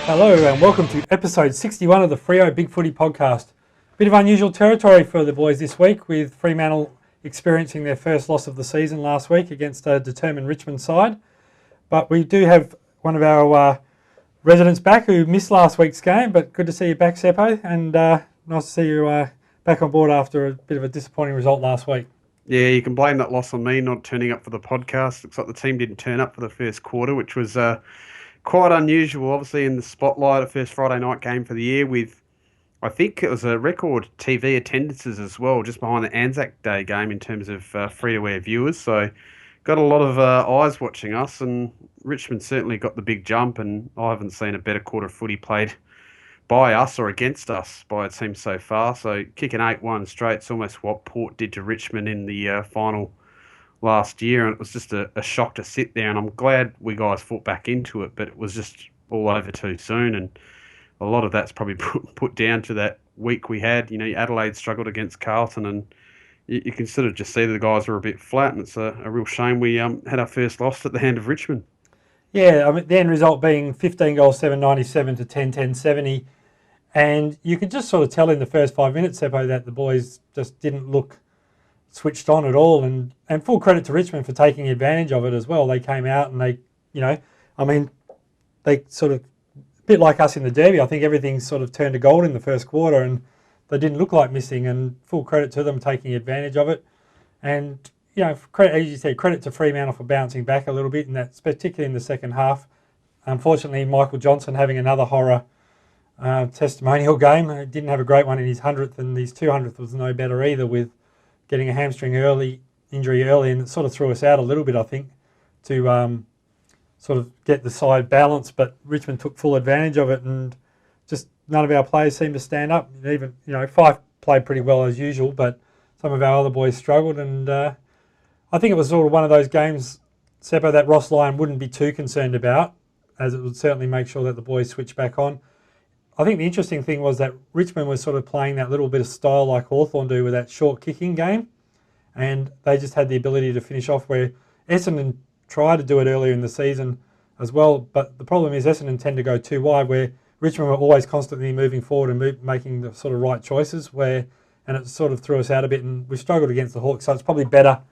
Hello and welcome to episode 61 of the Freo Big Footy podcast. Bit of unusual territory for the boys this week, with Fremantle experiencing their first loss of the season last week against a determined Richmond side. But we do have one of our residents back who missed last week's game, but good to see you back, Seppo, and nice to see you back on board after a bit of a disappointing result last week. Yeah, you can blame that loss on me not turning up for the podcast. Looks like the team didn't turn up for the first quarter, which was quite unusual, obviously, in the spotlight, a first Friday night game for the year with, I think it was a record TV attendances as well, just behind the Anzac Day game in terms of free-to-air viewers. So got a lot of eyes watching us, and Richmond certainly got the big jump, and I haven't seen a better quarter of footy played by us or against us by a team so far. So kicking 8-1 straight, it's almost what Port did to Richmond in the final last year, and it was just a shock to sit there, and I'm glad we guys fought back into it, but it was just all over too soon, and a lot of that's probably put down to that week we had. You know, Adelaide struggled against Carlton, and you can sort of just see the guys were a bit flat, and it's a real shame we had our first loss at the hand of Richmond. Yeah, I mean, the end result being 15 goals, 797 to 10-10-70, and you could just sort of tell in the first 5 minutes, Seppo, that the boys just didn't look switched on at all, and full credit to Richmond for taking advantage of it as well. They came out and they sort of, a bit like us in the derby, I think everything sort of turned to gold in the first quarter, and they didn't look like missing, and full credit to them taking advantage of it. And, you know, as you said, credit to Fremantle for bouncing back a little bit, and that's particularly in the second half. Unfortunately, Michael Johnson having another horror testimonial game. He didn't have a great one in his 100th, and his 200th was no better either, with getting a hamstring injury early, and it sort of threw us out a little bit, I think, to sort of get the side balanced. But Richmond took full advantage of it, and just none of our players seemed to stand up. Even, Fife played pretty well as usual, but some of our other boys struggled, and I think it was sort of one of those games, Seppo, that Ross Lyon wouldn't be too concerned about, as it would certainly make sure that the boys switch back on. I think the interesting thing was that Richmond was sort of playing that little bit of style like Hawthorn do with that short kicking game, and they just had the ability to finish off, where Essendon tried to do it earlier in the season as well, but the problem is Essendon tend to go too wide, where Richmond were always constantly moving forward and making the sort of right choices, and it sort of threw us out a bit, and we struggled against the Hawks. So it's probably better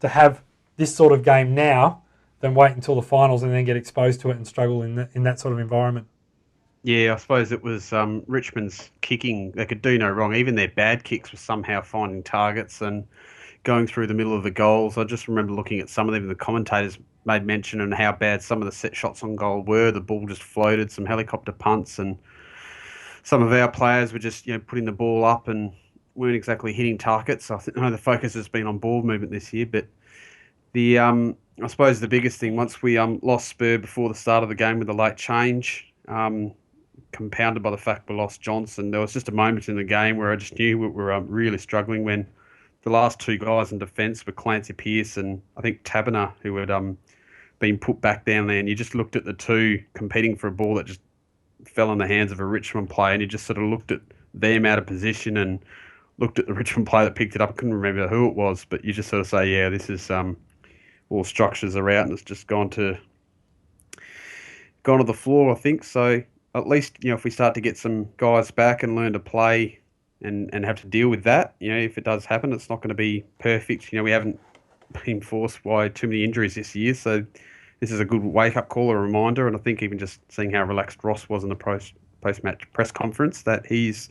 to have this sort of game now than wait until the finals and then get exposed to it and struggle in that sort of environment. Yeah, I suppose it was Richmond's kicking. They could do no wrong. Even their bad kicks were somehow finding targets and going through the middle of the goals. I just remember looking at some of them. The commentators made mention on how bad some of the set shots on goal were. The ball just floated, some helicopter punts, and some of our players were just putting the ball up and weren't exactly hitting targets. I know the focus has been on ball movement this year, but the I suppose the biggest thing, once we lost Spur before the start of the game with the late change, compounded by the fact we lost Johnson, there was just a moment in the game where I just knew we were really struggling, when the last two guys in defence were Clancy Pearce and I think Taberner, who had been put back down there, and you just looked at the two competing for a ball that just fell in the hands of a Richmond player, and you just sort of looked at them out of position and looked at the Richmond player that picked it up. I couldn't remember who it was, but you just sort of say, yeah, this is all structures are out, and it's just gone to the floor, I think. So at least, if we start to get some guys back and learn to play and have to deal with that, if it does happen, it's not going to be perfect. We haven't been forced by too many injuries this year, so this is a good wake-up call, a reminder, and I think even just seeing how relaxed Ross was in the post-match press conference, that he's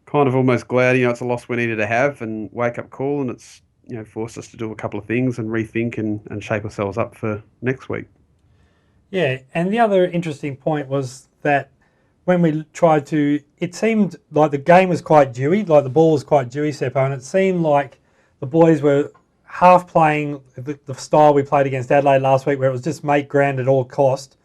kind of almost glad, it's a loss we needed to have, and wake-up call, and it's, forced us to do a couple of things and rethink and shape ourselves up for next week. Yeah, and the other interesting point was that when we tried to, it seemed like the game was quite dewy, like the ball was quite dewy, Seppo, and it seemed like the boys were half playing the style we played against Adelaide last week, where it was just make ground at all cost,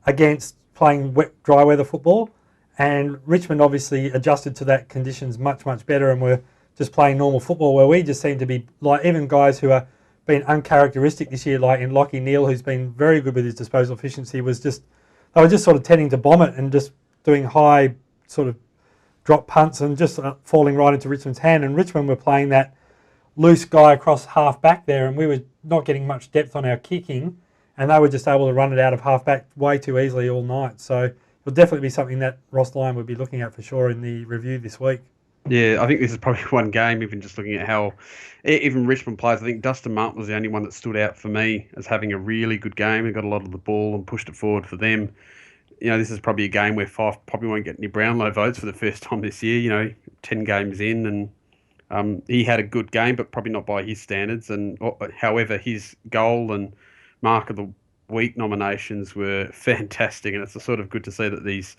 against playing dry weather football. And Richmond obviously adjusted to that conditions much, much better, and were just playing normal football, where we just seem to be, like, even guys who are been uncharacteristic this year, like in Lockie Neal, who's been very good with his disposal efficiency, they were just sort of tending to bomb it and just doing high sort of drop punts and just falling right into Richmond's hand. And Richmond were playing that loose guy across half back there, and we were not getting much depth on our kicking, and they were just able to run it out of half back way too easily all night. So it'll definitely be something that Ross Lyon would be looking at for sure in the review this week. Yeah, I think this is probably one game, even just looking at how even Richmond players, I think Dustin Martin was the only one that stood out for me as having a really good game. He got a lot of the ball and pushed it forward for them. This is probably a game where Fife probably won't get any Brownlow votes for the first time this year, 10 games in. And he had a good game, but probably not by his standards. And however, his goal and mark of the week nominations were fantastic. And it's sort of good to see that these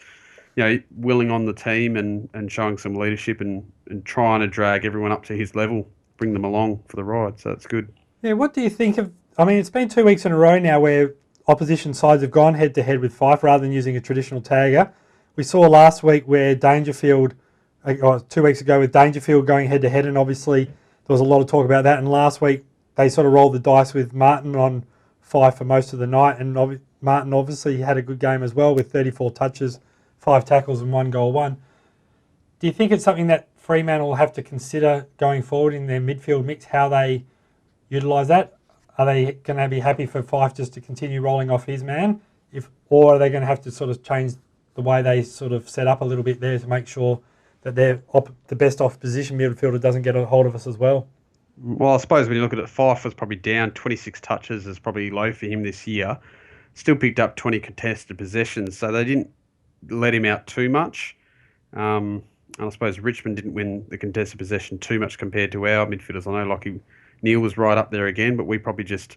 willing on the team and showing some leadership and trying to drag everyone up to his level, bring them along for the ride. So it's good. Yeah, what do you think of... I mean, it's been 2 weeks in a row now where opposition sides have gone head-to-head with Fife rather than using a traditional tagger. We saw last week where Dangerfield, 2 weeks ago with Dangerfield going head-to-head, and obviously there was a lot of talk about that. And last week they sort of rolled the dice with Martin on Fife for most of the night, and Martin obviously had a good game as well with 34 touches, 5 tackles and 1 goal won. Do you think it's something that Fremantle will have to consider going forward in their midfield mix, how they utilise that? Are they going to be happy for Fife just to continue rolling off his man? Or are they going to have to sort of change the way they sort of set up a little bit there to make sure that the best opposition midfielder doesn't get a hold of us as well? Well, I suppose when you look at it, Fife was probably down 26 touches, is probably low for him this year. Still picked up 20 contested possessions, so they didn't let him out too much. And I suppose Richmond didn't win the contested possession too much compared to our midfielders. I know Lockie Neal was right up there again, but we probably just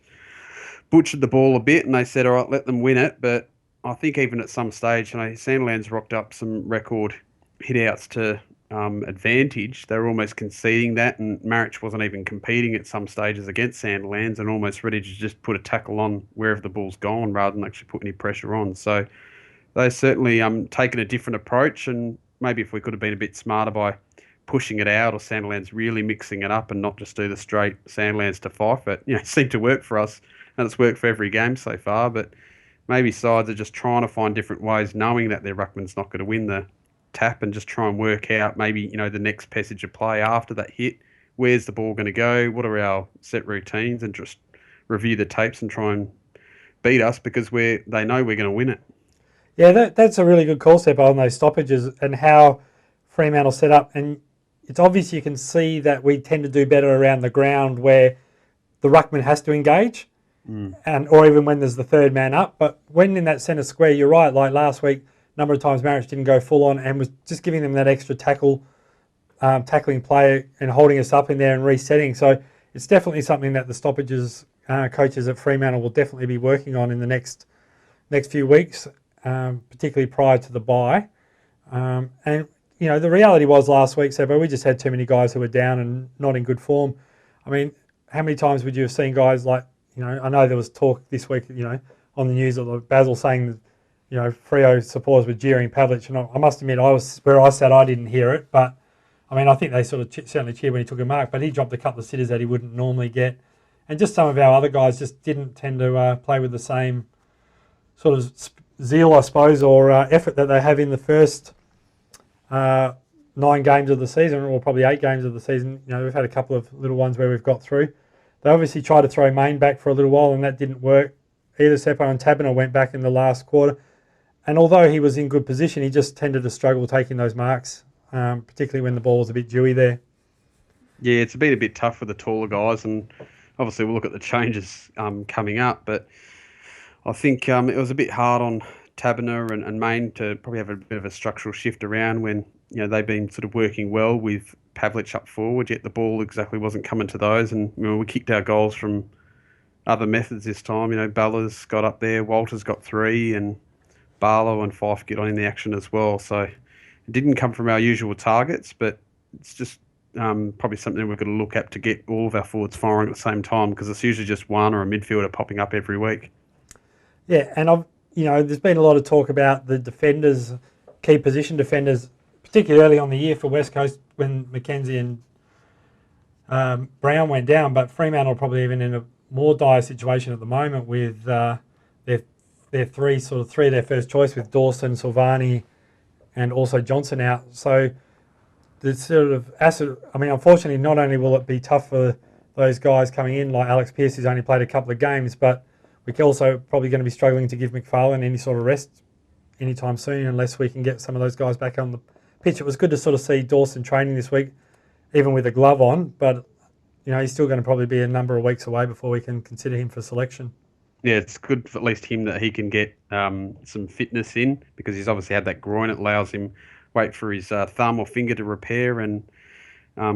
butchered the ball a bit and they said, all right, let them win it. But I think even at some stage, Sandilands rocked up some record hit-outs to advantage. They were almost conceding that, and Marich wasn't even competing at some stages against Sandilands and almost ready to just put a tackle on wherever the ball's gone rather than actually put any pressure on. So they've certainly taken a different approach, and maybe if we could have been a bit smarter by pushing it out, or Sandilands really mixing it up and not just do the straight Sandilands to Fife. It seemed to work for us, and it's worked for every game so far. But maybe sides are just trying to find different ways, knowing that their ruckman's not going to win the tap, and just try and work out maybe the next passage of play after that hit. Where's the ball going to go? What are our set routines? And just review the tapes and try and beat us because they know we're going to win it. Yeah, that's a really good call, Seppo, on those stoppages and how Fremantle set up. And it's obvious you can see that we tend to do better around the ground where the ruckman has to engage, or even when there's the third man up. But when in that centre square, you're right, like last week, a number of times Marich didn't go full on and was just giving them that extra tackling play and holding us up in there and resetting. So it's definitely something that the stoppages coaches at Fremantle will definitely be working on in the next few weeks, particularly prior to the bye. And the reality was last week, Seppo, we just had too many guys who were down and not in good form. I mean, how many times would you have seen guys like, I know there was talk this week, on the news of Basil saying that, Freo supporters were jeering Pavlich. And I must admit, where I sat, I didn't hear it. But, I think they sort of certainly cheered when he took a mark. But he dropped a couple of sitters that he wouldn't normally get. And just some of our other guys just didn't tend to play with the same sort of zeal, I suppose, or effort that they have in the first 9 games of the season, or probably 8 games of the season. We've had a couple of little ones where we've got through. They obviously tried to throw Main back for a little while, and that didn't work. Either Seppo and Tabiner went back in the last quarter. And although he was in good position, he just tended to struggle taking those marks, particularly when the ball was a bit dewy there. Yeah, it's been a bit tough for the taller guys, and obviously we'll look at the changes coming up. But I think it was a bit hard on Tabiner and Main to probably have a bit of a structural shift around when they've been sort of working well with Pavlich up forward, yet the ball exactly wasn't coming to those. And we kicked our goals from other methods this time. Bella's got up there, Walters got 3, and Barlow and Fife get on in the action as well. So it didn't come from our usual targets, but it's just probably something we've got to look at to get all of our forwards firing at the same time, because it's usually just one or a midfielder popping up every week. Yeah, and there's been a lot of talk about the defenders, key position defenders, particularly early on the year for West Coast when Mackenzie and Brown went down. But Fremantle are probably even in a more dire situation at the moment with their three of their first choice with Dawson, Silvani, and also Johnson out. So the sort of unfortunately, not only will it be tough for those guys coming in, like Alex Pearce, who's only played a couple of games, but we're also probably going to be struggling to give McFarlane any sort of rest anytime soon unless we can get some of those guys back on the pitch. It was good to sort of see Dawson training this week, even with a glove on, but he's still going to probably be a number of weeks away before we can consider him for selection. Yeah, it's good for at least him that he can get some fitness in, because he's obviously had that groin. It allows him wait for his thumb or finger to repair and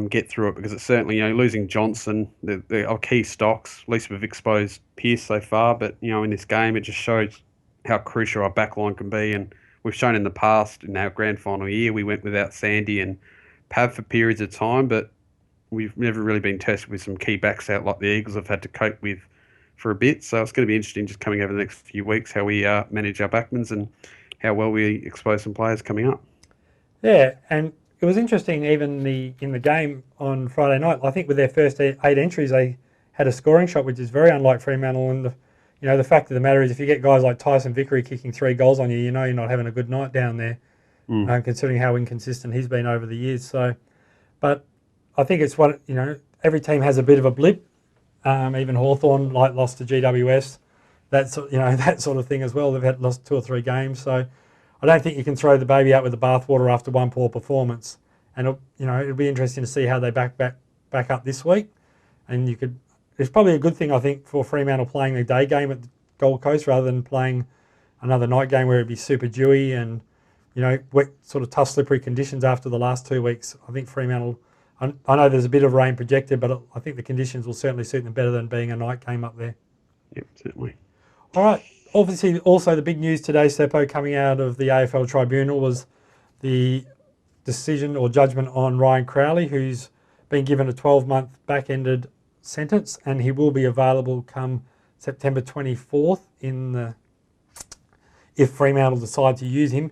get through it, because it's certainly, losing Johnson, the key stocks. At least we've exposed Pearce so far, but in this game it just shows how crucial our backline can be. And we've shown in the past, in our grand final year, we went without Sandy and Pav for periods of time, but we've never really been tested with some key backs out like the Eagles have had to cope with for a bit. So it's going to be interesting just coming over the next few weeks how we manage our backmans and how well we expose some players coming up. Yeah, and it was interesting even in the game on Friday night. I think with their first 8 entries, they had a scoring shot, which is very unlike Fremantle. And the fact of the matter is, if you get guys like Tyson Vickery kicking 3 goals on you, you're not having a good night down there, considering how inconsistent he's been over the years. So, but I think it's every team has a bit of a blip. Even Hawthorn lost to GWS, that sort of thing as well. They've had lost 2 or 3 games, so I don't think you can throw the baby out with the bathwater after one poor performance. And it'll be interesting to see how they back up this week. And it's probably a good thing, I think, for Fremantle playing the day game at the Gold Coast rather than playing another night game where it'd be super dewy and wet, sort of tough, slippery conditions after the last 2 weeks. I think Fremantle. I know there's a bit of rain projected, but I think the conditions will certainly suit them better than being a night game up there. Yep, certainly. All right. Obviously, also the big news today, Seppo, coming out of the AFL Tribunal was the decision or judgment on Ryan Crowley, who's been given a 12-month back-ended sentence, and he will be available come September 24th if Fremantle decide to use him.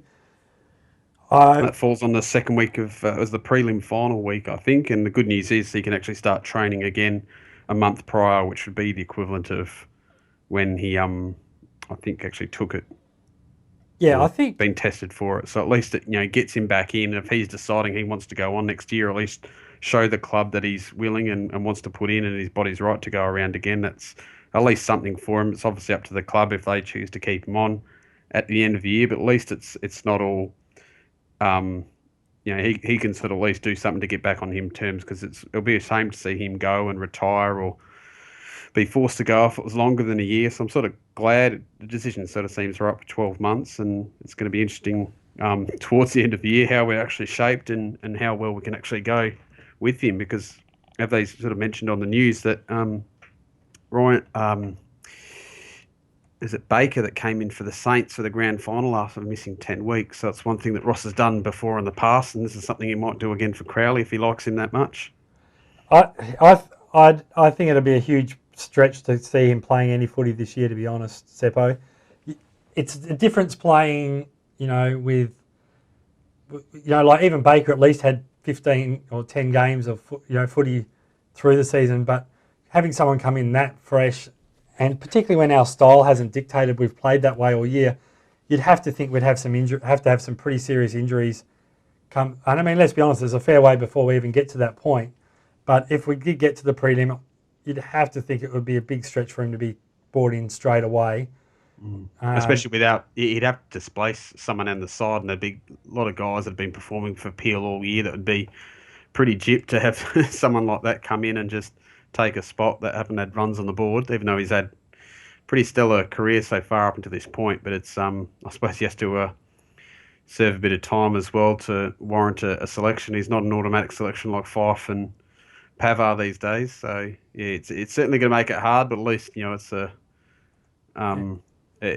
That falls on the second week of it was the prelim final week, I think. And the good news is he can actually start training again a month prior, which would be the equivalent of when he, I think, actually took it. Yeah, I think been tested for it. So at least it gets him back in. And if he's deciding he wants to go on next year, at least show the club that he's willing and wants to put in, and his body's right to go around again. That's at least something for him. It's obviously up to the club if they choose to keep him on at the end of the year, but at least it's not all. He can sort of at least do something to get back on him terms, because it'll be a shame to see him go and retire or be forced to go if it was longer than a year. So I'm sort of glad the decision sort of seems right for 12 months, and it's going to be interesting towards the end of the year how we're actually shaped and how well we can actually go with him, because have they sort of mentioned on the news that Ryan. Is it Baker that came in for the Saints for the grand final after missing 10 weeks? So it's one thing that Ross has done before in the past, and this is something he might do again for Crowley if he likes him that much. I think it'll be a huge stretch to see him playing any footy this year, to be honest, Seppo. It's a difference playing, with, like even Baker at least had 15 or 10 games of, footy through the season, but having someone come in that fresh, and particularly when our style hasn't dictated we've played that way all year, you'd have to think we'd have to have some pretty serious injuries come. And I mean, let's be honest, there's a fair way before we even get to that point. But if we did get to the prelim, you'd have to think it would be a big stretch for him to be brought in straight away. Especially without, he'd have to displace someone on the side, and there'd be a lot of guys that have been performing for Peel all year that would be pretty gypped to have someone like that come in and just take a spot that haven't had runs on the board, even though he's had pretty stellar career so far up until this point. But it's I suppose he has to serve a bit of time as well to warrant a selection. He's not an automatic selection like Fife and Pav are these days. So yeah, it's certainly going to make it hard, but at least it's it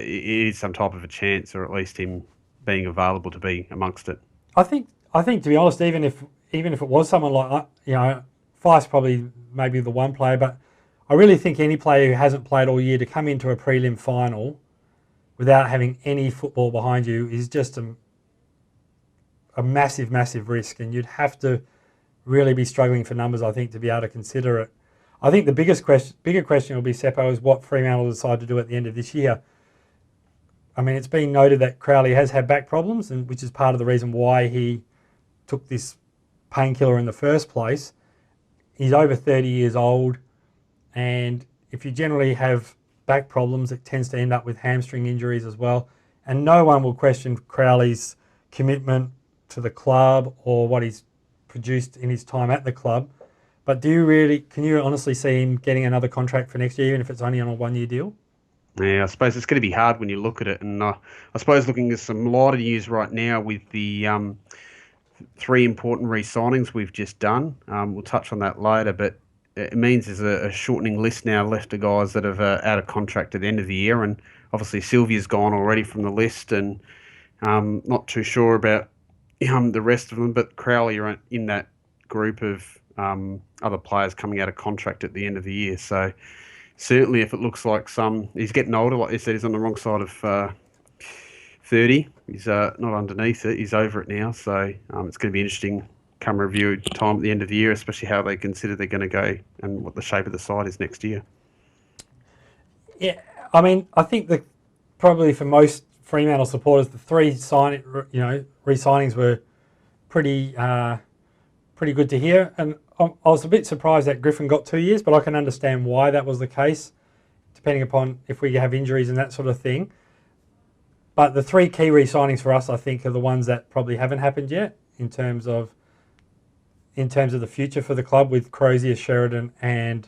is some type of a chance, or at least him being available to be amongst it. I think to be honest, even if it was someone like Fife's probably maybe the one player, but I really think any player who hasn't played all year to come into a prelim final without having any football behind you is just a massive, massive risk, and you'd have to really be struggling for numbers, I think, to be able to consider it. I think the bigger question will be, Seppo, is what Fremantle decide to do at the end of this year. I mean, it's been noted that Crowley has had back problems, and which is part of the reason why he took this painkiller in the first place. He's over 30 years old, and if you generally have back problems, it tends to end up with hamstring injuries as well. and no one will question Crowley's commitment to the club or what he's produced in his time at the club. But can you honestly see him getting another contract for next year, even if it's only on a 1 year deal? Yeah, I suppose it's going to be hard when you look at it, and I suppose looking at some lighter news right now with the three important re-signings we've just done. We'll touch on that later, but it means there's a shortening list now left of guys that have out of contract at the end of the year, and obviously Sylvia's gone already from the list, and not too sure about the rest of them, but Crowley are in that group of other players coming out of contract at the end of the year. So certainly, if it looks like he's getting older, like you said, he's on the wrong side of 30. He's not underneath it. He's over it now. So it's going to be interesting come review time at the end of the year, especially how they consider they're going to go and what the shape of the side is next year. Yeah, I mean, I think that probably for most Fremantle supporters, the three re-signings were pretty good to hear. And I was a bit surprised that Griffin got 2 years, but I can understand why that was the case, depending upon if we have injuries and that sort of thing. But the three key re-signings for us, I think, are the ones that probably haven't happened yet in terms of the future for the club, with Crozier, Sheridan, and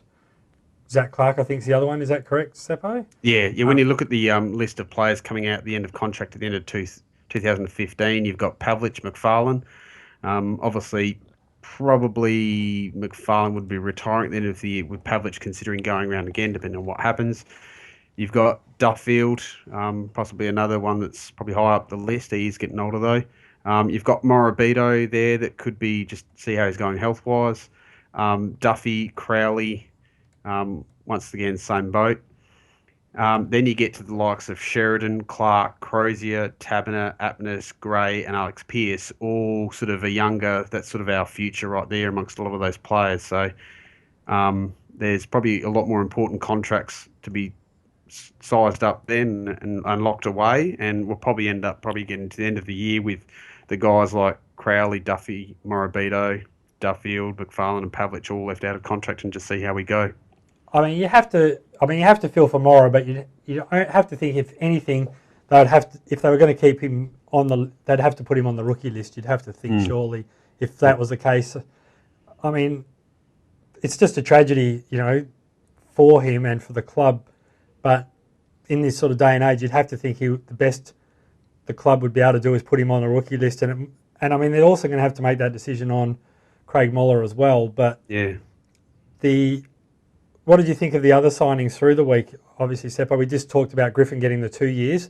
Zach Clark, I think is the other one. Is that correct, Seppo? Yeah. When you look at the list of players coming out at the end of contract at the end of 2015, you've got Pavlich, McFarlane. Obviously, probably McFarlane would be retiring at the end of the year, with Pavlich considering going around again, depending on what happens. You've got Duffield, possibly another one that's probably high up the list. He's getting older though. You've got Morabito there that could be just see how he's going health-wise. Duffy, Crowley, once again, same boat. Then you get to the likes of Sheridan, Clark, Crozier, Taberner, Apnis, Gray, and Alex Pearce, all sort of that's sort of our future right there amongst a lot of those players. So there's probably a lot more important contracts to be sized up then and locked away, and we'll probably end up getting to the end of the year with the guys like Crowley, Duffy, Morabito, Duffield, McFarlane, and Pavlich all left out of contract, and just see how we go. I mean, you have to feel for Morrow, but you don't have to think, if anything, if they were going to keep him they'd have to put him on the rookie list. You'd have to think, surely, if that was the case. I mean, it's just a tragedy, for him and for the club. But in this sort of day and age, you'd have to think the best the club would be able to do is put him on the rookie list. And I mean, they're also going to have to make that decision on Craig Moller as well. But yeah, what did you think of the other signings through the week? Obviously, Seppo, we just talked about Griffin getting the 2 years.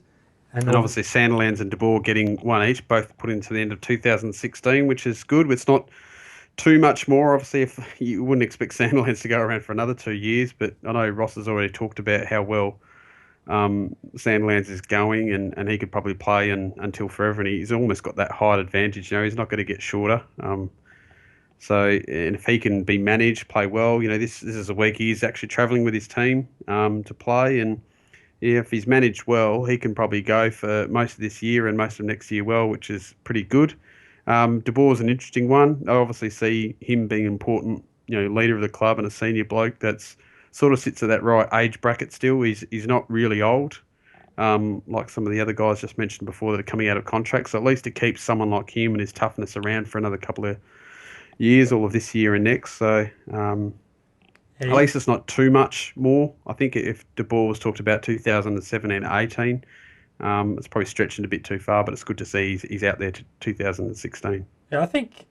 And obviously Sandilands and De Boer getting one each, both put into the end of 2016, which is good. It's not too much more. Obviously, if you wouldn't expect Sandilands to go around for another 2 years, but I know Ross has already talked about how well Sandilands is going, and he could probably play until forever, and he's almost got that height advantage. He's not going to get shorter. So, and if he can be managed, play well, this is a week he's actually travelling with his team to play, and if he's managed well, he can probably go for most of this year and most of next year well, which is pretty good. De Boer's an interesting one. I obviously see him being important, leader of the club and a senior bloke that's sort of sits at that right age bracket still. He's not really old, like some of the other guys just mentioned before that are coming out of contract. So at least it keeps someone like him and his toughness around for another couple of years, all of this year and next. So at least it's not too much more. I think if De Boer was talked about 2017-18, it's probably stretching a bit too far, but it's good to see he's out there to 2016. Yeah, I think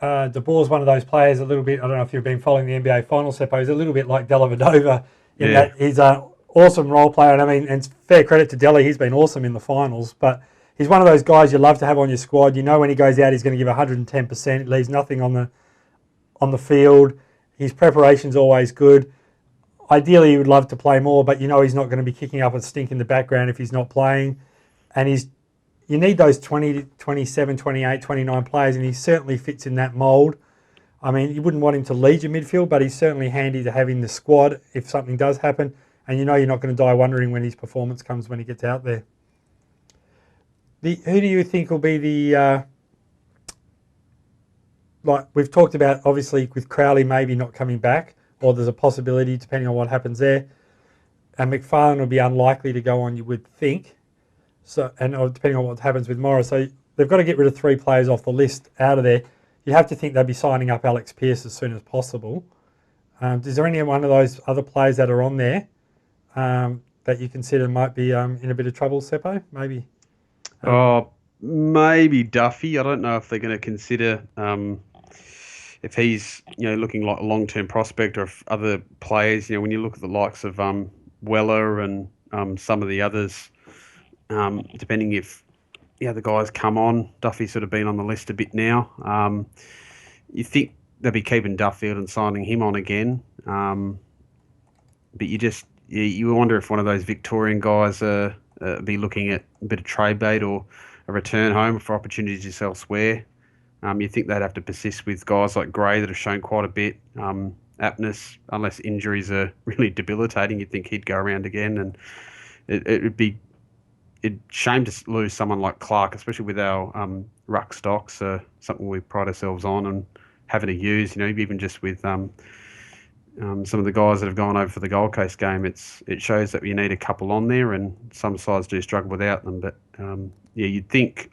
De Boer's one of those players a little bit, I don't know if you've been following the NBA Finals, Seppo, he's a little bit like Della Vadova in that he's an awesome role player. And I mean, and it's fair credit to Della, he's been awesome in the finals, but he's one of those guys you love to have on your squad. When he goes out, he's going to give 110%. He leaves nothing on the field. His preparation's always good. Ideally, he would love to play more, but he's not going to be kicking up a stink in the background if he's not playing. And you need those 20, 27, 28, 29 players, and he certainly fits in that mould. I mean, you wouldn't want him to lead your midfield, but he's certainly handy to have in the squad if something does happen. And you're not going to die wondering when his performance comes when he gets out there. Who do you think will be the... like we've talked about, obviously, with Crowley maybe not coming back, or there's a possibility depending on what happens there. And McFarlane will be unlikely to go on, you would think. So, and depending on what happens with Morris, so they've got to get rid of 3 players off the list out of there. You have to think they'll be signing up Alex Pearce as soon as possible. Is there any one of those other players that are on there that you consider might be in a bit of trouble, Seppo? Maybe. Maybe Duffy. I don't know if they're going to consider if he's looking like a long-term prospect, or if other players. When you look at the likes of Weller and some of the others, depending if the guys come on. Duffy's sort of been on the list a bit now. You think they'll be keeping Duffield and signing him on again, but you wonder if one of those Victorian guys be looking at a bit of trade bait or a return home for opportunities elsewhere. You think they'd have to persist with guys like Gray that have shown quite a bit. Aptness, unless injuries are really debilitating, you'd think he'd go around again. And it'd be shame to lose someone like Clark, especially with our ruck stocks, something we pride ourselves on and having to use. Even just with some of the guys that have gone over for the Gold Coast game, it shows that you need a couple on there, and some sides do struggle without them. But I think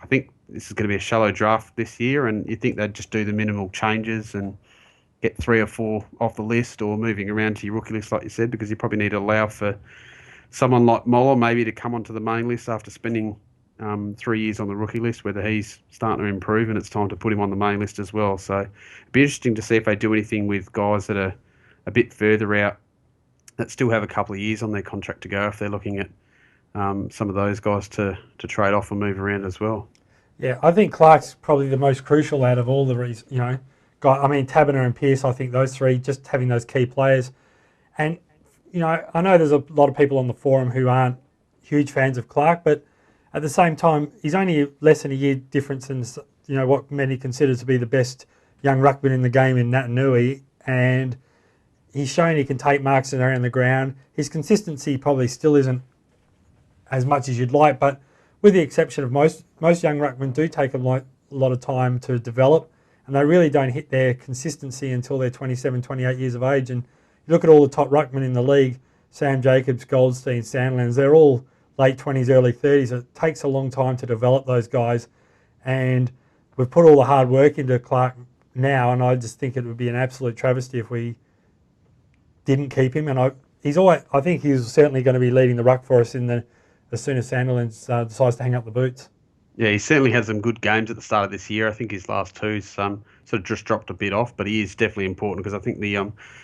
this is going to be a shallow draft this year, and you think they'd just do the minimal changes and get 3 or 4 off the list, or moving around to your rookie list, like you said, because you probably need to allow for someone like Moller maybe to come onto the main list after spending 3 years on the rookie list, whether he's starting to improve and it's time to put him on the main list as well. So it'd be interesting to see if they do anything with guys that are a bit further out that still have a couple of years on their contract to go, if they're looking at some of those guys to trade off and move around as well. Yeah, I think Clark's probably the most crucial out of all the reasons, Taberner and Pearce, I think those 3, just having those key players. And, I know there's a lot of people on the forum who aren't huge fans of Clark, but at the same time, he's only less than a year difference in, what many consider to be the best young ruckman in the game in Natanui, and he's shown he can take marks around the ground. His consistency probably still isn't as much as you'd like, but with the exception of most young ruckmen do take a lot of time to develop, and they really don't hit their consistency until they're 27, 28 years of age. And you look at all the top ruckmen in the league, Sam Jacobs, Goldstein, Sandlands, they're all late 20s, early 30s. It takes a long time to develop those guys, and we've put all the hard work into Clark now, and I just think it would be an absolute travesty if we didn't keep him. And I think he's certainly going to be leading the ruck for us as soon as Sandilands decides to hang up the boots. Yeah, he certainly had some good games at the start of this year. I think his last 2's sort of just dropped a bit off, but he is definitely important, because I think the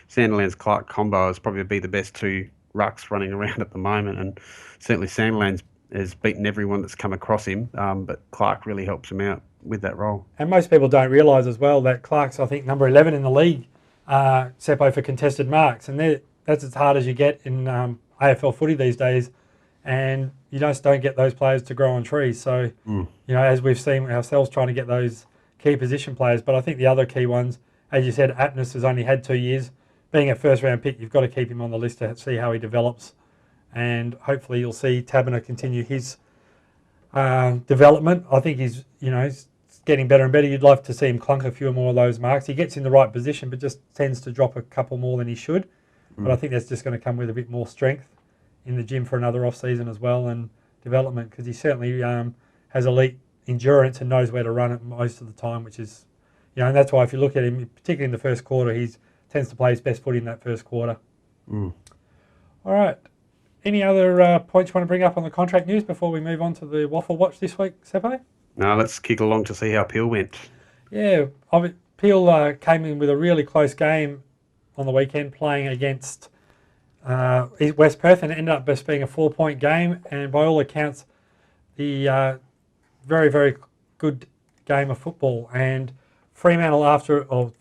Sandilands-Clark combo is probably be the best 2 rucks running around at the moment, and certainly Sandilands has beaten everyone that's come across him, but Clark really helps him out with that role. And most people don't realise as well that Clark's, I think, number 11 in the league, Seppo, for contested marks, and that's as hard as you get in AFL footy these days. And you just don't get those players to grow on trees. So, as we've seen ourselves trying to get those key position players. But I think the other key ones, as you said, Aptness has only had 2 years. Being a first-round pick, you've got to keep him on the list to see how he develops. And hopefully you'll see Taberner continue his development. I think he's getting better and better. You'd love to see him clunk a few more of those marks. He gets in the right position, but just tends to drop a couple more than he should. But I think that's just going to come with a bit more strength in the gym for another off-season as well, and development, because he certainly has elite endurance and knows where to run it most of the time, which is, and that's why if you look at him, particularly in the first quarter, he tends to play his best footy in that first quarter. All right. Any other points you want to bring up on the contract news before we move on to the Waffle Watch this week, Seppo? No, let's kick along to see how Peel went. Yeah, Peel came in with a really close game on the weekend, playing against West Perth, and it ended up just being a 4-point game, and by all accounts, the very, very good game of football. And Fremantle,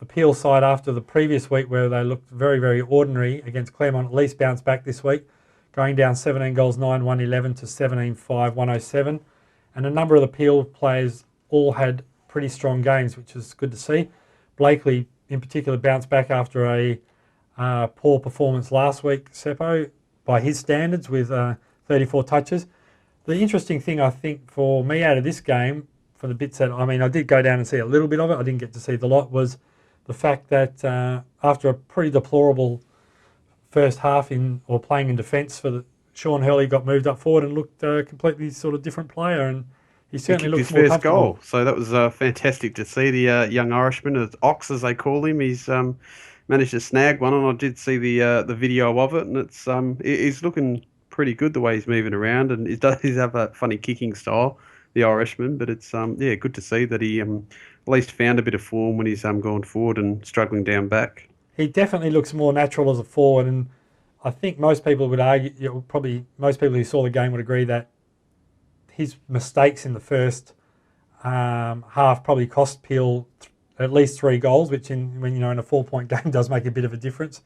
the Peel side, after the previous week where they looked very, very ordinary against Claremont, at least bounced back this week, going down 17 goals, 9-1-11 to 17-5, 107. And a number of the Peel players all had pretty strong games, which is good to see. Blakely, in particular, bounced back after a poor performance last week, Seppo, by his standards, with 34 touches. The interesting thing, I think, for me out of this game, for the bits that, I did go down and see a little bit of it, I didn't get to see the lot, was the fact that after a pretty deplorable first half playing in defence for Sean Hurley got moved up forward and looked a completely sort of different player, and he He certainly kicked his looks more first comfortable. goal, so that was fantastic to see the young Irishman, Ox as they call him. He's managed to snag one, and I did see the video of it, and he's looking pretty good the way he's moving around, and he's have that funny kicking style, the Irishman. But it's good to see that he at least found a bit of form when he's gone forward and struggling down back. He definitely looks more natural as a forward, and I think most people would argue, probably most people who saw the game would agree that his mistakes in the first half probably cost Peel at least 3 goals, which when in a 4-point game does make a bit of a difference.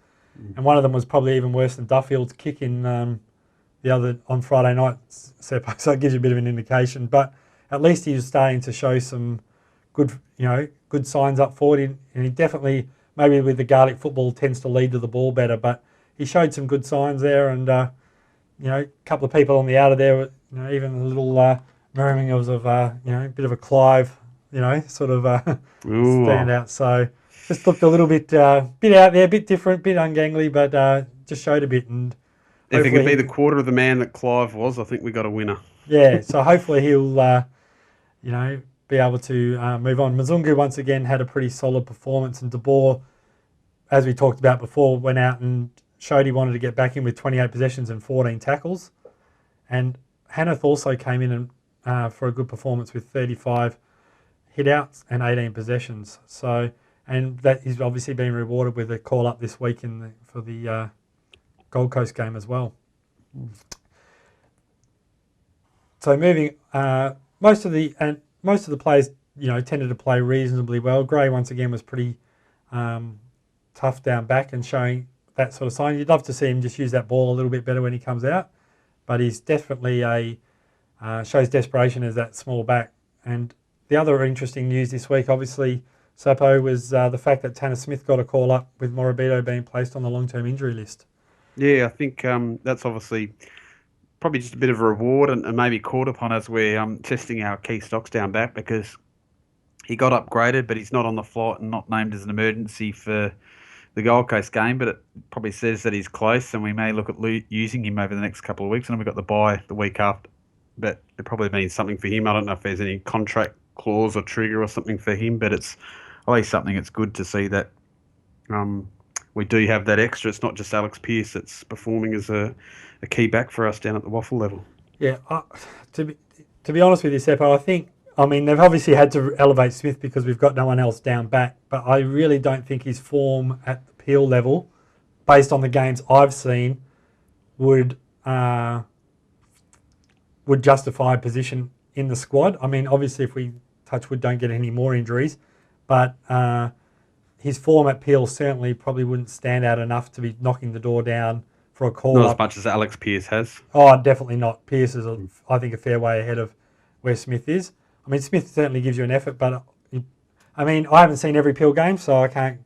And one of them was probably even worse than Duffield's kick in the other on Friday night, Seppo. So it gives you a bit of an indication. But at least he was starting to show some good signs up forward. And he definitely, maybe with the Gaelic football, tends to lead to the ball better. But he showed some good signs there, and a couple of people on the outer there, even a little murmuring of a bit of a Clive, sort of standout. So just looked a little bit out there, a bit different, bit ungangly, but just showed a bit. And if it could be the quarter of the man that Clive was, I think we got a winner. Yeah, so hopefully he'll be able to move on. Mzungu once again had a pretty solid performance, and De Boer, as we talked about before, went out and showed he wanted to get back in with 28 possessions and 14 tackles. And Hanneth also came in for a good performance with 35 hit-outs and 18 possessions. So, and that he's obviously been rewarded with a call-up this week for the Gold Coast game as well. So moving, most of the players tended to play reasonably well. Gray once again was pretty tough down back and showing that sort of sign. You'd love to see him just use that ball a little bit better when he comes out, but he's definitely shows desperation as that small back. And the other interesting news this week, obviously, Seppo, was the fact that Tanner Smith got a call up with Morabito being placed on the long-term injury list. Yeah, I think that's obviously probably just a bit of a reward and maybe caught upon as we're testing our key stocks down back, because he got upgraded, but he's not on the flight and not named as an emergency for the Gold Coast game. But it probably says that he's close, and we may look at using him over the next couple of weeks. And then we've got the bye the week after. But it probably means something for him. I don't know if there's any contract clause or trigger or something for him, but it's at least something. It's good to see that we do have that extra. It's not just Alex Pearce that's performing as a key back for us down at the waffle level. Yeah, to be honest with you, Seppo, I mean, they've obviously had to elevate Smith because we've got no one else down back, but I really don't think his form at the Peel level, based on the games I've seen, would justify a position in the squad. I mean, obviously, if we touch wood, don't get any more injuries, but his form at Peel certainly probably wouldn't stand out enough to be knocking the door down for a call. Not as much as Alex Pearce has. Oh, definitely not. Pearce is, I think, a fair way ahead of where Smith is. I mean, Smith certainly gives you an effort, but I haven't seen every Peel game, so I can't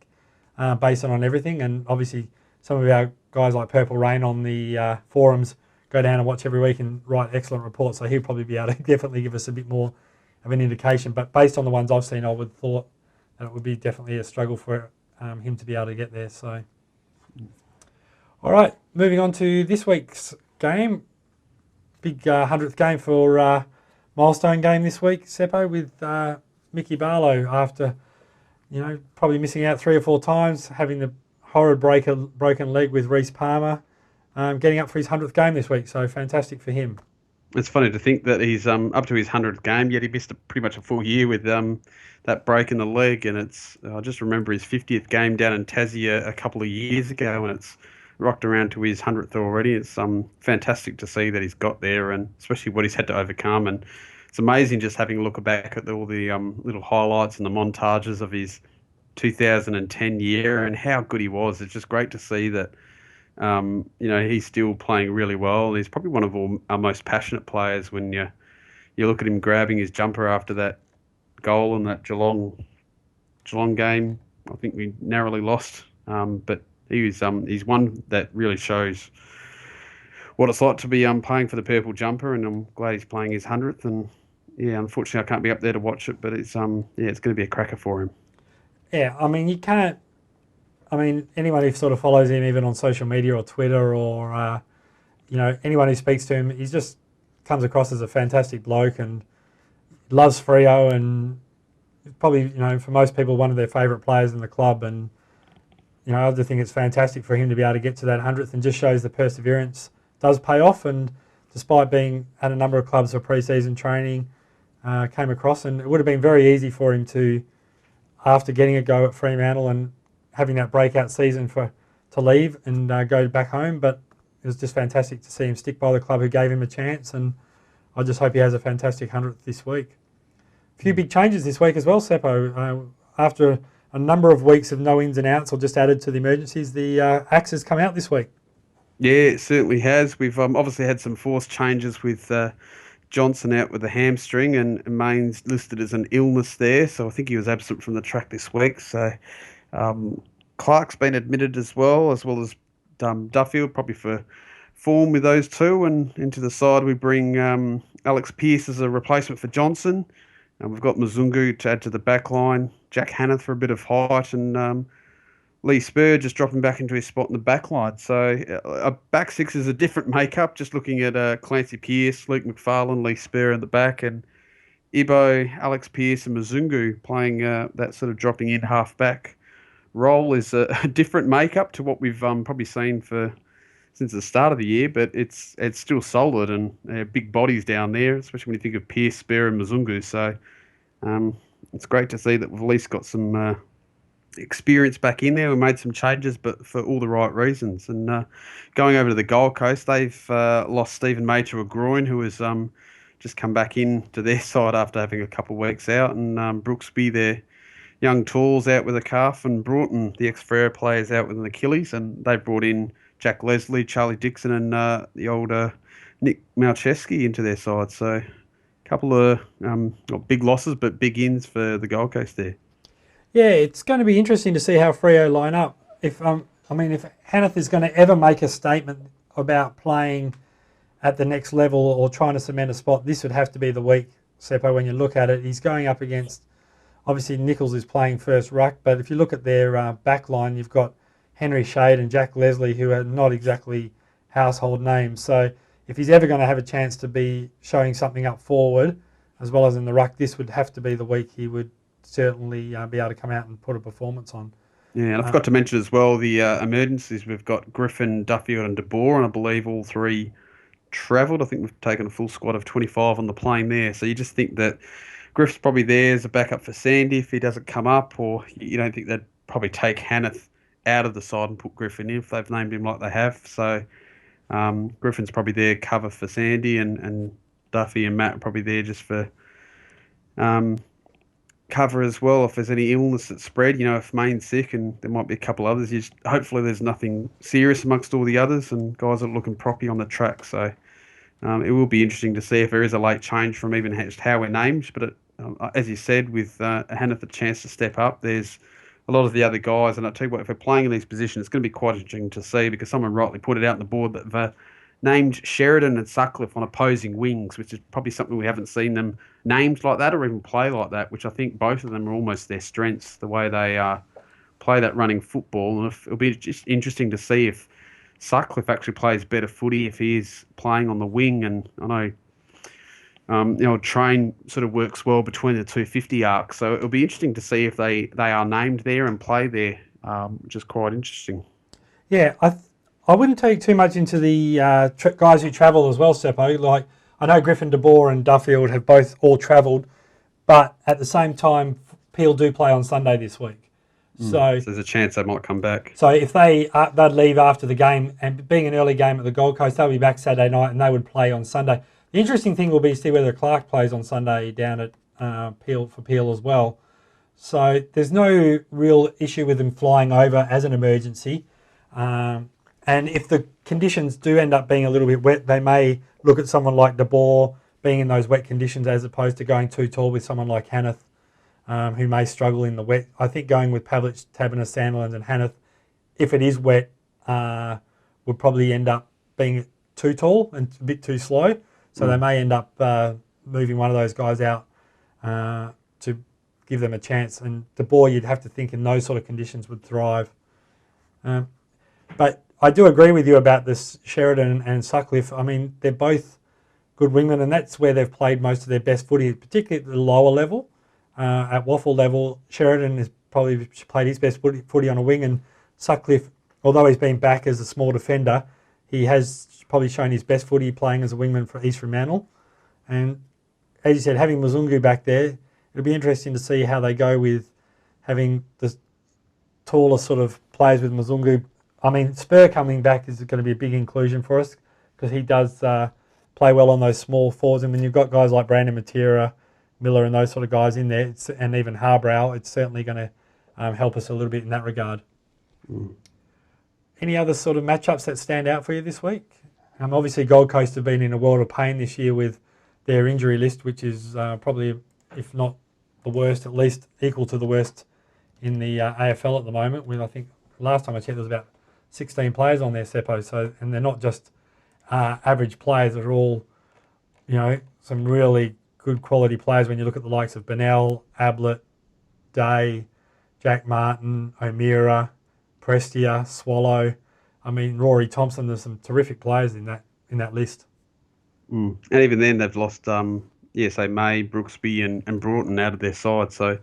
base it on everything. And obviously, some of our guys like Purple Rain on the forums go down and watch every week and write excellent reports, so he'll probably be able to definitely give us a bit more of an indication. But based on the ones I've seen, I would thought that it would be definitely a struggle for him to be able to get there. So, all right, moving on to this week's game. Big 100th game for milestone game this week, Seppo, with Mickey Barlow after, probably missing out 3 or 4 times, having the horrid broken leg with Reece Palmer, getting up for his 100th game this week. So fantastic for him. It's funny to think that he's up to his 100th game, yet he missed pretty much a full year with that break in the leg. And I just remember his 50th game down in Tassie a couple of years ago, and it's rocked around to his 100th already. It's fantastic to see that he's got there, and especially what he's had to overcome. And it's amazing just having a look back at all the little highlights and the montages of his 2010 year and how good he was. It's just great to see that he's still playing really well. He's probably one of our most passionate players. When you look at him grabbing his jumper after that goal in that Geelong game, I think we narrowly lost. But he's one that really shows what it's like to be playing for the purple jumper, and I'm glad he's playing his 100th. And yeah, unfortunately I can't be up there to watch it, but it's going to be a cracker for him. Yeah, I mean, you can't. I mean, anyone who sort of follows him, even on social media or Twitter or anyone who speaks to him, he just comes across as a fantastic bloke and loves Freo, and probably, for most people, one of their favourite players in the club. And, I just think it's fantastic for him to be able to get to that 100th, and just shows the perseverance does pay off. And despite being at a number of clubs for pre-season training, came across, and it would have been very easy for him to, after getting a go at Fremantle and having that breakout season, to leave and go back home. But it was just fantastic to see him stick by the club who gave him a chance, and I just hope he has a fantastic 100th this week. A few big changes this week as well, Seppo. After a number of weeks of no ins and outs, or just added to the emergencies, the axe has come out this week. Yeah, it certainly has. We've obviously had some forced changes with Johnson out with a hamstring, and Main's listed as an illness there, so I think he was absent from the track this week. So Clark's been admitted as well as Duffield, probably for form with those two. And into the side we bring Alex Pearce as a replacement for Johnson, and we've got Mzungu to add to the back line, Jack Hanneth for a bit of height, and Lee Spur just dropping back into his spot in the back line. So a back six is a different makeup, just looking at Clancy Pearce, Luke McFarlane, Lee Spur in the back, and Ibo, Alex Pearce and Mzungu playing that sort of dropping in half-back role. Is a different makeup to what we've probably seen since the start of the year, but it's still solid, and big bodies down there, especially when you think of Pearce, Spur and Mzungu. So it's great to see that we've at least got some experience back in there. We made some changes, but for all the right reasons. And going over to the Gold Coast, they've lost Stephen May to a groin, who has just come back into their side after having a couple of weeks out, and Brooksby, their young tools, out with a calf, and Broughton, the ex-Freo players, out with an Achilles, and they brought in Jack Leslie, Charlie Dixon, and the older Nick Malcheski into their side. So a couple of not big losses, but big ins for the Gold Coast there. Yeah, it's going to be interesting to see how Freo line up. If Hanneth is going to ever make a statement about playing at the next level or trying to cement a spot, this would have to be the week, Seppo, when you look at it. He's going up against, obviously Nichols is playing first ruck, but if you look at their back line, you've got Henry Shade and Jack Leslie, who are not exactly household names. So if he's ever going to have a chance to be showing something up forward, as well as in the ruck, this would have to be the week he would certainly be able to come out and put a performance on. Yeah, and I forgot to mention as well the emergencies. We've got Griffin, Duffield and De Boer, and I believe all three travelled. I think we've taken a full squad of 25 on the plane there. So you just think that Griff's probably there as a backup for Sandy if he doesn't come up, or you don't think they'd probably take Hanneth out of the side and put Griffin in if they've named him like they have. So Griffin's probably there cover for Sandy, and Duffy and Matt are probably there just for cover as well if there's any illness that's spread. If Main's sick and there might be a couple others, hopefully there's nothing serious amongst all the others, and guys are looking proppy on the track. So it will be interesting to see if there is a late change from even just how we're named. But as you said, with Hanneth a chance to step up, there's a lot of the other guys, and I tell you what, if we're playing in these positions, it's going to be quite interesting to see, because someone rightly put it out on the board that they've named Sheridan and Sutcliffe on opposing wings, which is probably something we haven't seen them named like that or even play like that, which I think both of them are almost their strengths, the way they play that running football. And it'll be just interesting to see if Sutcliffe actually plays better footy if he is playing on the wing. And I know train sort of works well between the 250 arcs, so it'll be interesting to see if they are named there and play there, which is quite interesting. Yeah, I wouldn't take too much into the guys who travel as well, Seppo. Like, I know Griffin, De Boer and Duffield have both all travelled, but at the same time, Peel do play on Sunday this week. So there's a chance they might come back. So if they'd leave after the game, and being an early game at the Gold Coast, they'll be back Saturday night and they would play on Sunday. The interesting thing will be to see whether Clark plays on Sunday down at Peel as well. So there's no real issue with them flying over as an emergency. And if the conditions do end up being a little bit wet, they may look at someone like De Boer being in those wet conditions as opposed to going too tall with someone like Hanneth, who may struggle in the wet. I think going with Pavlich, Taberner, Sandilands and Hanneth, if it is wet, would probably end up being too tall and a bit too slow. So they may end up moving one of those guys out to give them a chance. And De Boer, you'd have to think in those sort of conditions would thrive. But I do agree with you about this Sheridan and Sutcliffe. I mean, they're both good wingmen, and that's where they've played most of their best footy, particularly at the lower level. At waffle level, Sheridan has probably played his best footy on a wing, and Sutcliffe, although he's been back as a small defender, he has probably shown his best footy playing as a wingman for East Fremantle. And as you said, having Muzungu back there, it'll be interesting to see how they go with having the taller sort of players with Muzungu. I mean, Spur coming back is going to be a big inclusion for us because he does play well on those small forwards. And when you've got guys like Brandon Matera, Miller and those sort of guys in there, and even Harbrow, it's certainly going to help us a little bit in that regard. Mm. Any other sort of matchups that stand out for you this week? Obviously, Gold Coast have been in a world of pain this year with their injury list, which is probably, if not the worst, at least equal to the worst in the AFL at the moment. With I think last time I checked, there was about 16 players on their Seppo. So, and they're not just average players; they're all, some really good quality players. When you look at the likes of Bennell, Ablett, Day, Jack Martin, O'Meara, Prestia, Swallow. I mean, Rory Thompson. There's some terrific players in that list. Mm. And even then, they've lost, say May, Brooksby, and Broughton out of their side. So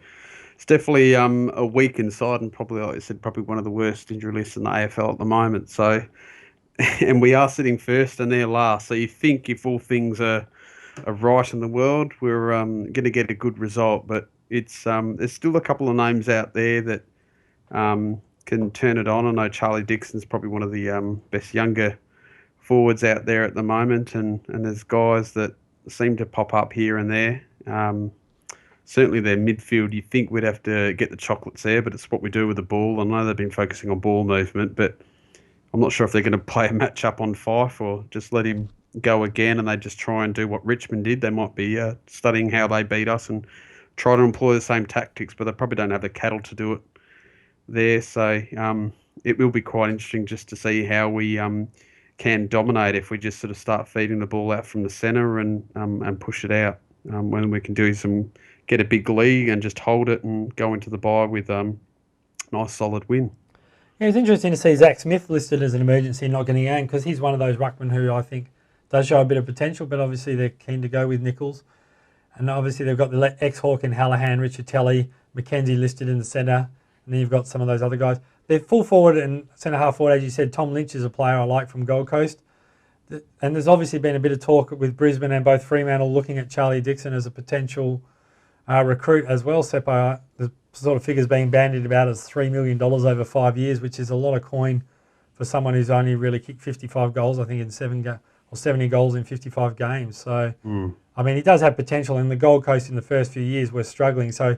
it's definitely a weakened side, and probably, like I said, probably one of the worst injury lists in the AFL at the moment. So, and we are sitting first, and they're last. So you think if all things are right in the world, we're going to get a good result. But it's there's still a couple of names out there that can turn it on. I know Charlie Dixon's probably one of the best younger forwards out there at the moment, and there's guys that seem to pop up here and there. Certainly their midfield, you think we'd have to get the chocolates there, but it's what we do with the ball. I know they've been focusing on ball movement, but I'm not sure if they're going to play a match up on Fife or just let him go again and they just try and do what Richmond did. They might be studying how they beat us and try to employ the same tactics, but they probably don't have the cattle to do it there. So it will be quite interesting just to see how we can dominate if we just sort of start feeding the ball out from the centre and push it out. When we can get a big lead and just hold it and go into the bye with nice solid win. Yeah, it's interesting to see Zach Smith listed as an emergency not getting in because he's one of those ruckmen who I think does show a bit of potential, but obviously they're keen to go with Nichols. And obviously they've got the ex-Hawk in Hallahan, Richard Telly, McKenzie listed in the centre, and then you've got some of those other guys. They're full forward and centre half forward, as you said. Tom Lynch is a player I like from Gold Coast. And there's obviously been a bit of talk with Brisbane and both Fremantle looking at Charlie Dixon as a potential recruit as well. Seppo, the sort of figures being bandied about as $3 million over 5 years, which is a lot of coin for someone who's only really kicked 55 goals, I think, in 70 goals in 55 games. So, I mean, he does have potential. And the Gold Coast in the first few years were struggling. So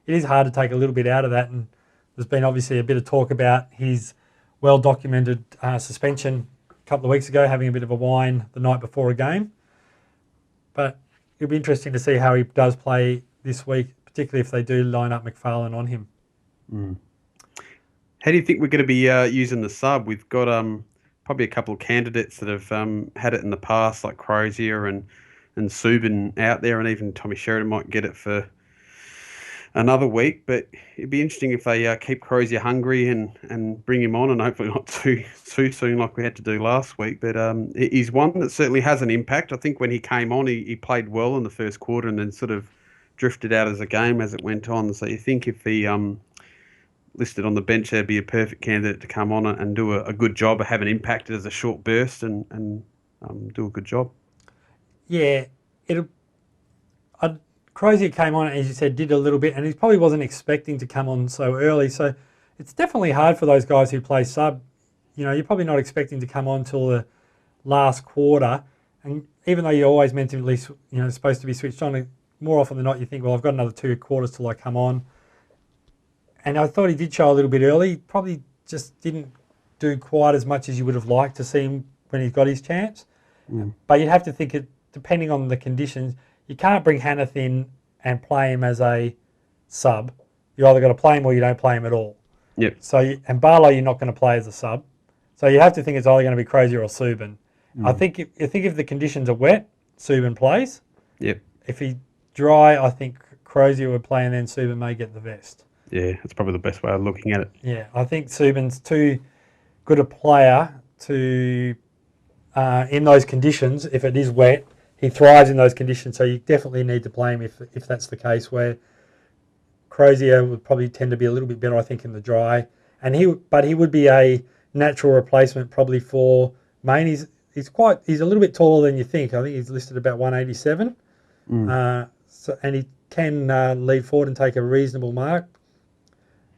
it is hard to take a little bit out of that. And there's been obviously a bit of talk about his well-documented suspension a couple of weeks ago, having a bit of a whine the night before a game. But it'll be interesting to see how he does play this week, particularly if they do line up McFarlane on him. How do you think we're going to be using the sub? We've got probably a couple of candidates that have had it in the past, like Crozier and Subin out there, and even Tommy Sheridan might get it for another week. But it'd be interesting if they keep Crozier hungry and bring him on, and hopefully not too soon like we had to do last week. But he's one that certainly has an impact. I think when he came on, he played well in the first quarter and then sort of drifted out as a game as it went on. So you think if he listed on the bench, there'd be a perfect candidate to come on and do a good job, have an impact as a short burst and do a good job. Yeah, Crozier came on, as you said, did a little bit, and he probably wasn't expecting to come on so early. So it's definitely hard for those guys who play sub. You're probably not expecting to come on till the last quarter. And even though you're always meant to at least, supposed to be switched on, more often than not you think, well, I've got another 2 quarters till I come on. And I thought he did show a little bit early. He probably just didn't do quite as much as you would have liked to see him when he got his chance. But you'd have to think, depending on the conditions, you can't bring Hanneth in and play him as a sub. You either got to play him or you don't play him at all. Yep. And Barlow you're not going to play as a sub. So you have to think it's either going to be Crozier or Subin. I think if the conditions are wet, Subin plays. Yep. If he's dry, I think Crozier would play and then Subin may get the vest. Yeah, that's probably the best way of looking at it. Yeah, I think Subin's too good a player to in those conditions. If it is wet, he thrives in those conditions. So you definitely need to play him if that's the case. Where Crozier would probably tend to be a little bit better, I think, in the dry. And he would be a natural replacement probably for Main. He's a little bit taller than you think. I think he's listed about 187. And he can lead forward and take a reasonable mark,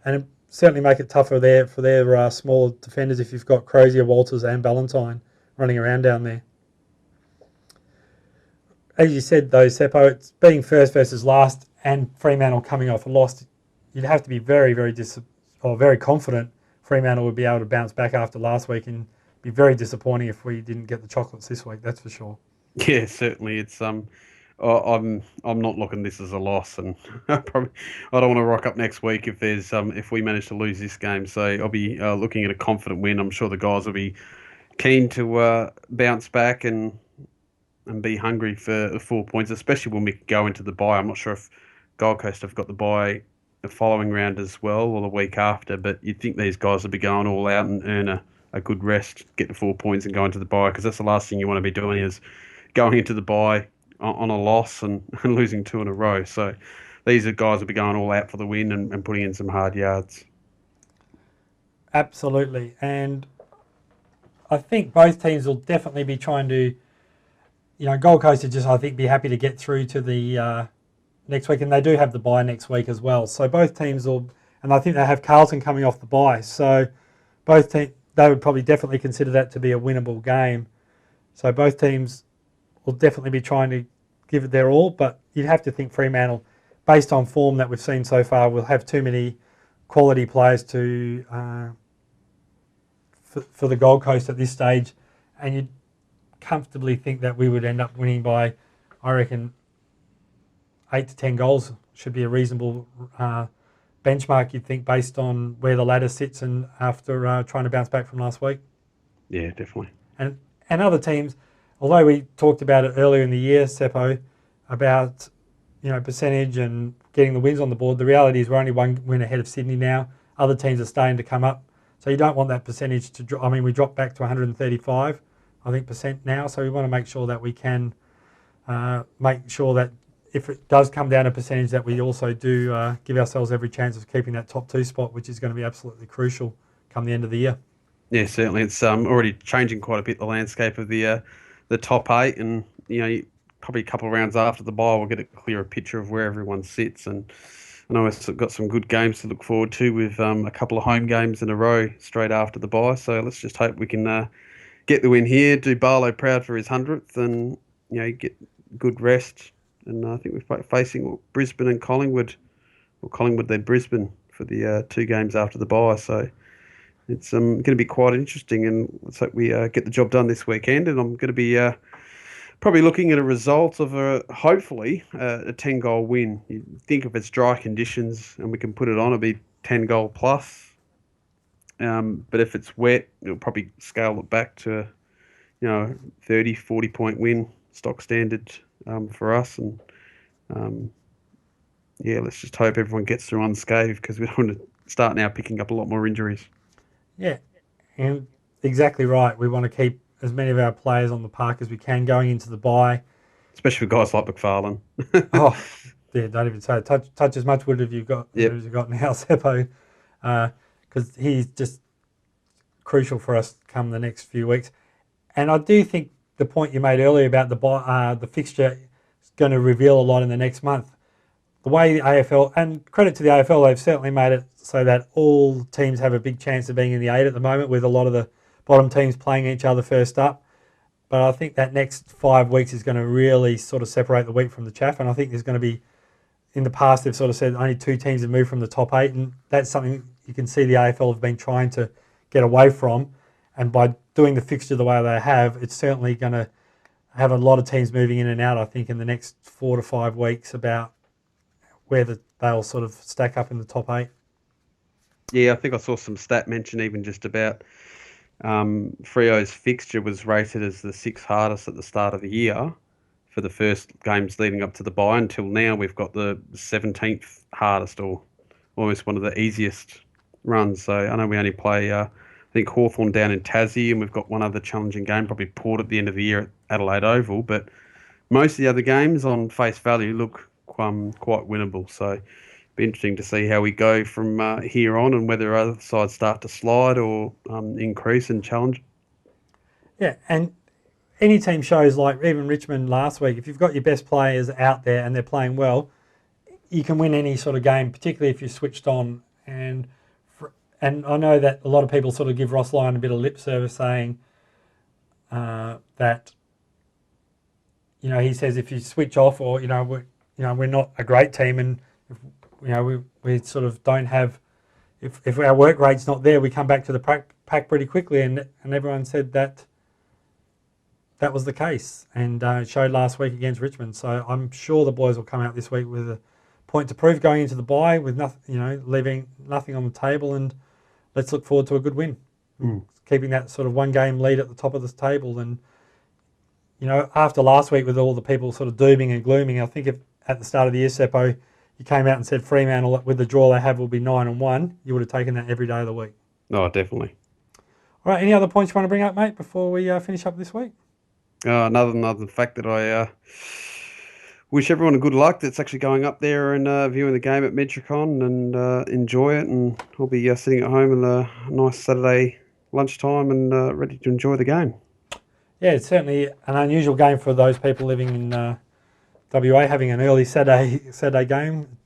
and certainly make it tougher there for their smaller defenders if you've got Crozier, Walters, and Ballantyne running around down there. As you said, though, Seppo, it's being first versus last, and Fremantle coming off a loss. You'd have to be very, very very confident Fremantle would be able to bounce back after last week, and be very disappointing if we didn't get the chocolates this week. That's for sure. Yeah, certainly. It's I'm not looking this as a loss, and I don't want to rock up next week if we manage to lose this game. So I'll be looking at a confident win. I'm sure the guys will be keen to bounce back and be hungry for the 4 points, especially when we go into the bye. I'm not sure if Gold Coast have got the bye the following round as well, or the week after, but you'd think these guys would be going all out and earn a good rest, get the 4 points and go into the bye, because that's the last thing you want to be doing is going into the bye on a loss and losing 2 in a row. So these are guys will be going all out for the win and putting in some hard yards. Absolutely. And I think both teams will definitely be trying to, Gold Coast would just, I think, be happy to get through to the next week, and they do have the bye next week as well. So both teams will, and I think they have Carlton coming off the bye. So both teams, they would probably definitely consider that to be a winnable game. So both teams will definitely be trying to give it their all, but you'd have to think Fremantle, based on form that we've seen so far, will have too many quality players to for the Gold Coast at this stage, and you'd comfortably think that we would end up winning by, I reckon, 8 to 10 goals should be a reasonable benchmark, you'd think, based on where the ladder sits and after trying to bounce back from last week. Yeah, definitely. And other teams, although we talked about it earlier in the year, Seppo, about percentage and getting the wins on the board, the reality is we're only one win ahead of Sydney now. Other teams are starting to come up, so you don't want that percentage to drop. I mean, we dropped back to 135, I think, percent now, so we want to make sure that we can make sure that if it does come down to percentage, that we also do give ourselves every chance of keeping that top 2 spot, which is going to be absolutely crucial come the end of the year. Yeah, certainly. It's already changing quite a bit, the landscape of the top 8, and probably a couple of rounds after the bye we'll get a clearer picture of where everyone sits. And I know we've got some good games to look forward to with a couple of home games in a row straight after the bye. So let's just hope we can get the win here, do Barlow proud for his 100th, and get good rest. And I think we're facing Brisbane and Collingwood, or Collingwood then Brisbane for the 2 games after the bye. So it's going to be quite interesting, and let's hope we get the job done this weekend. And I'm going to be probably looking at a result of hopefully a 10-goal win. You think if it's dry conditions and we can put it on, it'll be 10-goal plus. But if it's wet, it'll probably scale it back to 30, 40-point win, stock standard for us. And let's just hope everyone gets through unscathed, because we don't want to start now picking up a lot more injuries. Yeah, and exactly right. We want to keep as many of our players on the park as we can going into the bye. Especially for guys like McFarlane. Oh, yeah, don't even say it. Touch as much wood as you've got now, Seppo, because he's just crucial for us come the next few weeks. And I do think the point you made earlier about the fixture is going to reveal a lot in the next month. The way the AFL, and credit to the AFL, they've certainly made it so that all teams have a big chance of being in the 8 at the moment, with a lot of the bottom teams playing each other first up. But I think that next 5 weeks is going to really sort of separate the wheat from the chaff. And I think there's going to be, in the past, they've sort of said only 2 teams have moved from the top 8. And that's something you can see the AFL have been trying to get away from. And by doing the fixture the way they have, it's certainly going to have a lot of teams moving in and out, I think, in the next 4 to 5 weeks about where they'll sort of stack up in the top 8. Yeah, I think I saw some stat mention even just about Freo's fixture was rated as the 6th hardest at the start of the year for the first games leading up to the bye. Until now, we've got the 17th hardest, or almost one of the easiest runs. So I know we only play I think Hawthorn down in Tassie, and we've got one other challenging game, probably Port at the end of the year at Adelaide Oval. But most of the other games on face value look quite winnable. So be interesting to see how we go from here on, and whether other sides start to slide or increase and challenge. Yeah, and any team shows, like even Richmond last week, if you've got your best players out there and they're playing well, you can win any sort of game, particularly if you're switched on. And I know that a lot of people sort of give Ross Lyon a bit of lip service, saying that he says if you switch off, or we're not a great team, and we sort of don't have, if our work rate's not there, we come back to the pack pretty quickly, and everyone said that was the case, and it showed last week against Richmond. So I'm sure the boys will come out this week with a point to prove going into the bye, with nothing, leaving nothing on the table, and let's look forward to a good win, keeping that sort of one game lead at the top of the table. And after last week with all the people sort of dooming and glooming, I think if at the start of the year, Seppo, you came out and said Fremantle with the draw they have will be 9-1, you would have taken that every day of the week. Oh, definitely. All right, any other points you want to bring up, mate, before we finish up this week? Another fact that I wish everyone a good luck that's actually going up there and viewing the game at Metricon, and enjoy it. And I'll be sitting at home in a nice Saturday lunchtime and ready to enjoy the game. Yeah, it's certainly an unusual game for those people living in WA, having an early Saturday game.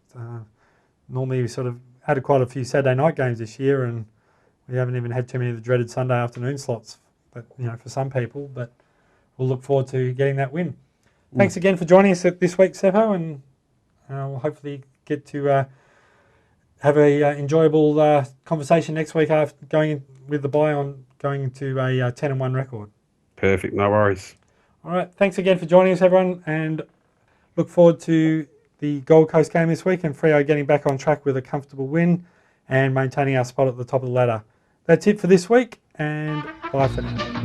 Normally we sort of had quite a few Saturday night games this year, and we haven't even had too many of the dreaded Sunday afternoon slots, but for some people. But we'll look forward to getting that win. Thanks again for joining us this week, Seppo, and we'll hopefully get to have a enjoyable conversation next week after going with the bye on going to a 10-1 record. Perfect, no worries. All right, thanks again for joining us, everyone, and look forward to the Gold Coast game this week, and Freo getting back on track with a comfortable win and maintaining our spot at the top of the ladder. That's it for this week, and bye for now.